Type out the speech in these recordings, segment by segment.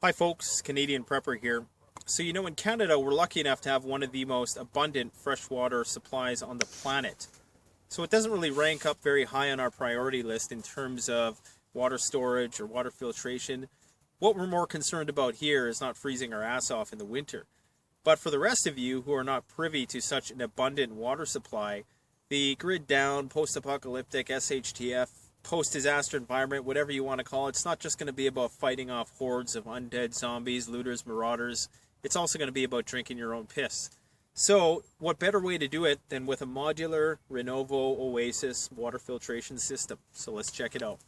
Hi folks, Canadian Prepper here. So in Canada we're lucky enough to have one of the most abundant freshwater supplies on the planet. So it doesn't really rank up very high on our priority list in terms of water storage or water filtration. What we're more concerned about here is not freezing our ass off in the winter. But for the rest of you who are not privy to such an abundant water supply, the grid down, post-apocalyptic, SHTF, post-disaster environment, whatever you want to call it, it's not just going to be about fighting off hordes of undead zombies, looters, marauders. It's also going to be about drinking your own piss. So, what better way to do it than with a modular Renovo Oasis water filtration system? So let's check it out.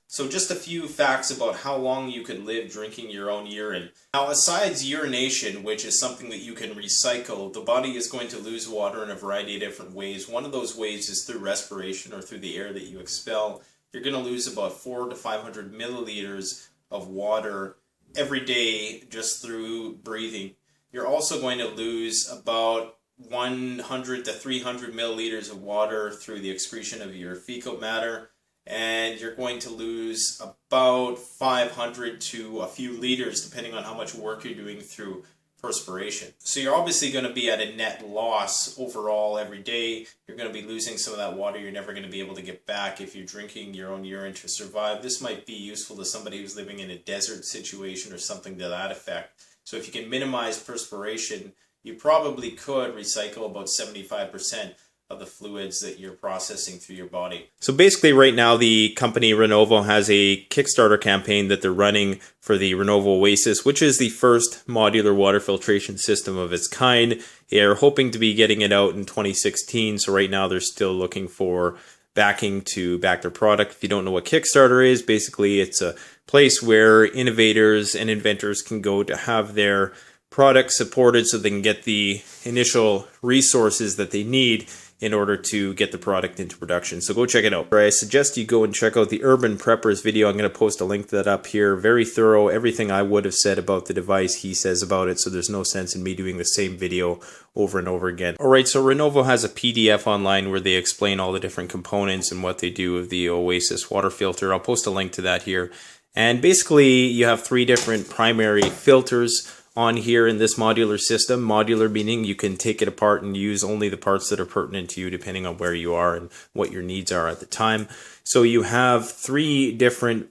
So just a few facts about how long you can live drinking your own urine. Now, aside urination, which is something that you can recycle, the body is going to lose water in a variety of different ways. One of those ways is through respiration or through the air that you expel. You're going to lose about 400 to 500 milliliters of water every day just through breathing. You're also going to lose about 100 to 300 milliliters of water through the excretion of your fecal matter. And you're going to lose about 500 to a few liters depending on how much work you're doing through perspiration. So you're obviously going to be at a net loss overall every day. You're going to be losing some of that water you're never going to be able to get back if you're drinking your own urine to survive. This might be useful to somebody who's living in a desert situation or something to that effect. So if you can minimize perspiration, you probably could recycle about 75% of the fluids that you're processing through your body. So basically right now the company Renovo has a Kickstarter campaign that they're running for the Renovo Oasis, which is the first modular water filtration system of its kind. They're hoping to be getting it out in 2016, so right now they're still looking for backing to back their product. If you don't know what Kickstarter is, basically it's a place where innovators and inventors can go to have their product supported so they can get the initial resources that they need in order to get the product into production. So go check it out. I suggest you go and check out the Urban Preppers video. I'm going to post a link to that up here. Very thorough. Everything I would have said about the device, he says about it, so there's no sense in me doing the same video over and over again. Alright, so Renovo has a PDF online where they explain all the different components and what they do with the Oasis water filter. I'll post a link to that here. And basically, you have three different primary filters on here in this modular system. Modular meaning you can take it apart and use only the parts that are pertinent to you depending on where you are and what your needs are at the time. So you have three different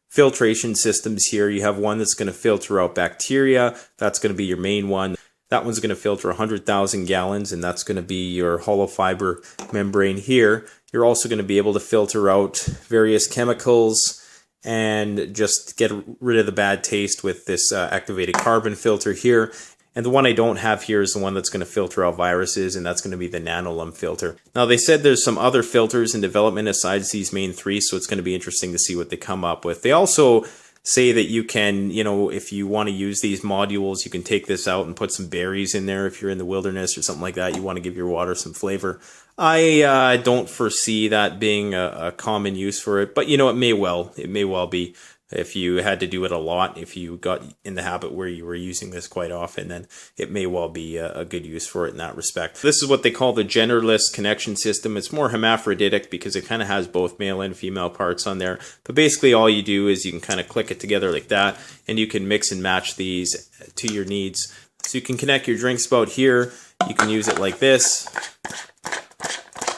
filtration systems here. You have one that's going to filter out bacteria. That's going to be your main one. That one's going to filter 100,000 gallons, and that's going to be your hollow fiber membrane here. You're also going to be able to filter out various chemicals and just get rid of the bad taste with this activated carbon filter here. And the one I don't have here is the one that's going to filter out viruses, and that's going to be the nanolum filter. Now, they said there's some other filters in development besides these main three, so it's going to be interesting to see what they come up with. They also say that you can, if you want to use these modules, you can take this out and put some berries in there if you're in the wilderness or something like that. You want to give your water some flavor. I don't foresee that being a common use for it, but it may well be. If you had to do it a lot, if you got in the habit where you were using this quite often, then it may well be a good use for it in that respect. This is what they call the genderless connection system. It's more hermaphroditic because it kind of has both male and female parts on there. But basically all you do is you can kind of click it together like that, and you can mix and match these to your needs. So you can connect your drink spout here. You can use it like this.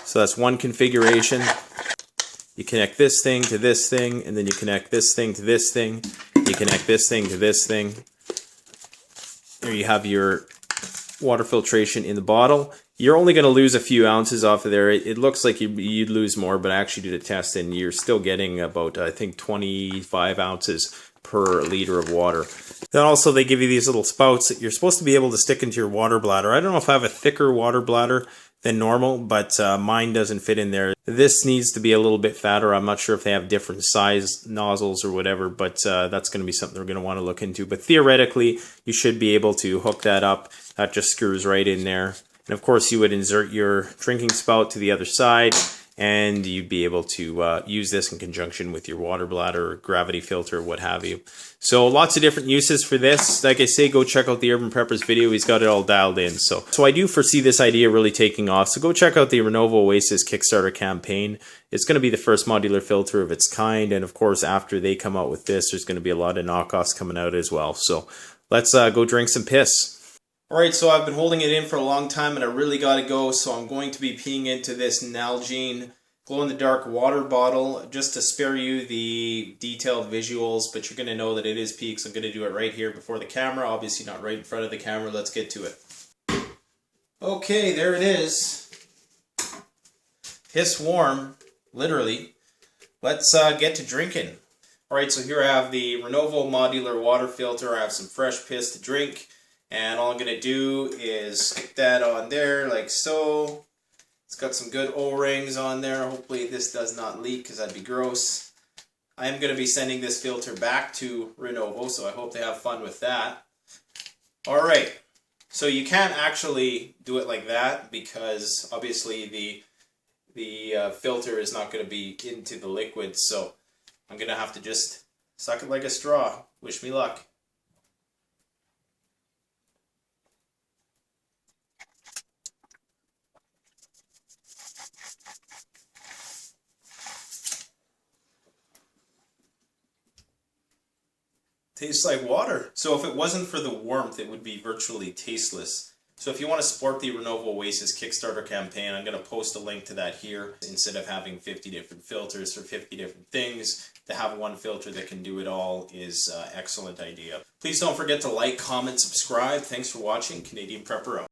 So that's one configuration. You connect this thing to this thing, and then you connect this thing to this thing. You connect this thing to this thing. There you have your water filtration in the bottle. You're only going to lose a few ounces off of there. It looks like you'd lose more, but I actually did a test, and you're still getting about, I think, 25 ounces per liter of water. Then also they give you these little spouts that you're supposed to be able to stick into your water bladder. I don't know if I have a thicker water bladder than normal, but mine doesn't fit in there. This needs to be a little bit fatter. I'm not sure if they have different size nozzles or whatever, but that's going to be something we're going to want to look into. But theoretically, you should be able to hook that up. That just screws right in there. And of course, you would insert your drinking spout to the other side, and you'd be able to use this in conjunction with your water bladder, or gravity filter, what have you. So lots of different uses for this. Like I say, go check out the Urban Prepper's video. He's got it all dialed in. So I do foresee this idea really taking off. So go check out the Renovo Oasis Kickstarter campaign. It's going to be the first modular filter of its kind. And of course, after they come out with this, there's going to be a lot of knockoffs coming out as well. So let's go drink some piss. Alright, so I've been holding it in for a long time and I really got to go. So I'm going to be peeing into this Nalgene glow-in-the-dark water bottle just to spare you the detailed visuals, but you're going to know that it is pee, so I'm going to do it right here before the camera. Obviously not right in front of the camera. Let's get to it. Okay, there it is. Piss warm, literally. Let's get to drinking. Alright, so here I have the Renovo Modular water filter. I have some fresh piss to drink, and all I'm going to do is stick that on there like so. It's got some good O-rings on there. Hopefully this does not leak because that'd be gross. I am going to be sending this filter back to Renovo, so I hope they have fun with that. Alright, so you can't actually do it like that because obviously the filter is not going to be into the liquid, so I'm going to have to just suck it like a straw. Wish me luck. Tastes like water. So if it wasn't for the warmth, it would be virtually tasteless. So if you want to support the Renovo Oasis Kickstarter campaign, I'm going to post a link to that here. Instead of having 50 different filters for 50 different things, to have one filter that can do it all is an excellent idea. Please don't forget to like, comment, subscribe. Thanks for watching. Canadian Prepper out.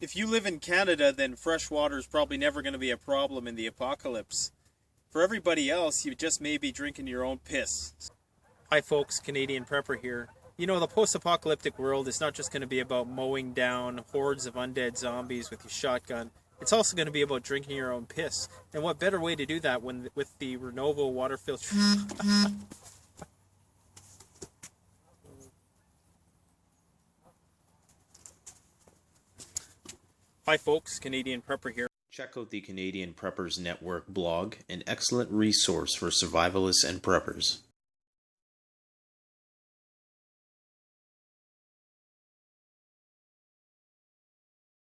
If you live in Canada, then fresh water is probably never going to be a problem in the apocalypse. For everybody else, you just may be drinking your own piss. Hi folks, Canadian Prepper here. You know, the post-apocalyptic world is not just going to be about mowing down hordes of undead zombies with your shotgun. It's also going to be about drinking your own piss. And what better way to do that when with the Renovo water filter? Hi folks, Canadian Prepper here. Check out the Canadian Preppers Network blog, an excellent resource for survivalists and preppers.